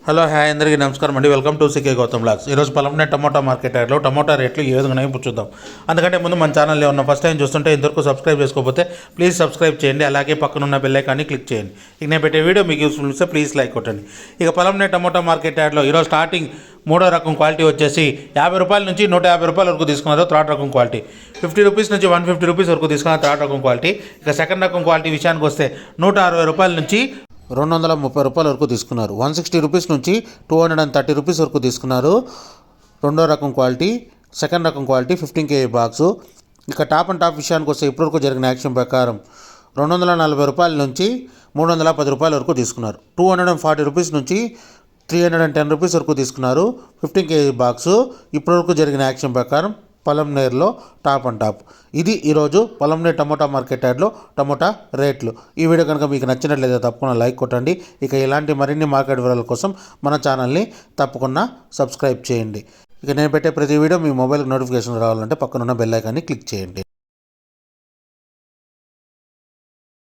Hello hi అందరికీ నమస్కారం అండి. Welcome to CK Gautam blogs. ఈరోజు పలంనే టమోటా మార్కెట్ యార్డ్లో టమోటా రేట్లు ఏ విధంగా ఇప్పుడు చూద్దాం. అందుకంటే ముందు మన ఛానల్లో ఉన్న ఫస్ట్ టైం చూస్తుంటే ఇంతవరకు సబ్స్క్రైబ్ చేసుకోకపోతే ప్లీజ్ సబ్స్క్రైబ్ చేయండి. అలాగే పక్కన ఉన్న బెల్ ఐకాన్ని క్లిక్ చేయండి. ఇక నేను పెట్టే వీడియో మీకు యూస్ఫుల్ ఇస్తే ప్లీజ్ లైక్ కొట్టండి. ఇక పలంనే టమోటా మార్కెట్ యార్డ్లో ఈరోజు స్టార్టింగ్ మూడో రకం క్వాలిటీ వచ్చేసి 50 రూపాయల నుంచి 150 రూపాయల వరకు తీసుకున్నారు. థర్డ్ రకం క్వాలిటీ 50 రూపీస్ నుంచి 150 రూపీస్ వరకు తీసుకున్నారు. థర్డ్ రకం క్వాలిటీ. ఇక సెకండ్ రకం క్వాలిటీ విషయానికి వస్తే 160 రూపాయల నుంచి 230 రూపాయల వరకు తీసుకున్నారు. 160 రూపీస్ నుంచి 230 రూపీస్ వరకు తీసుకున్నారు. రెండో రకం క్వాలిటీ. సెకండ్ రకం క్వాలిటీ 15 kg బాక్సు. ఇక టాప్ అండ్ టాప్ విషయానికి వస్తే ఇప్పటివరకు జరిగిన యాక్షన్ ప్రకారం 240 రూపాయల నుంచి 310 రూపాయల వరకు తీసుకున్నారు. 240 రూపీస్ నుంచి 310 రూపీస్ వరకు తీసుకున్నారు. 15 kg బాక్సు. ఇప్పటివరకు జరిగిన యాక్షన్ ప్రకారం పలంనేర్లో టాప్ అండ్ టాప్. ఇది ఈరోజు పలంనేర్ టమోటా మార్కెట్ యార్డ్లో టమోటా రేట్లు. ఈ వీడియో కనుక మీకు నచ్చినట్లయితే తప్పకుండా లైక్ కొట్టండి. ఇక ఇలాంటి మరిన్ని మార్కెట్ వివరాల కోసం మన ఛానల్ని తప్పకుండా సబ్స్క్రైబ్ చేయండి. ఇక నేను పెట్టే ప్రతి వీడియో మీ మొబైల్కి నోటిఫికేషన్ రావాలంటే పక్కనున్న బెల్ ఐకాన్ని క్లిక్ చేయండి.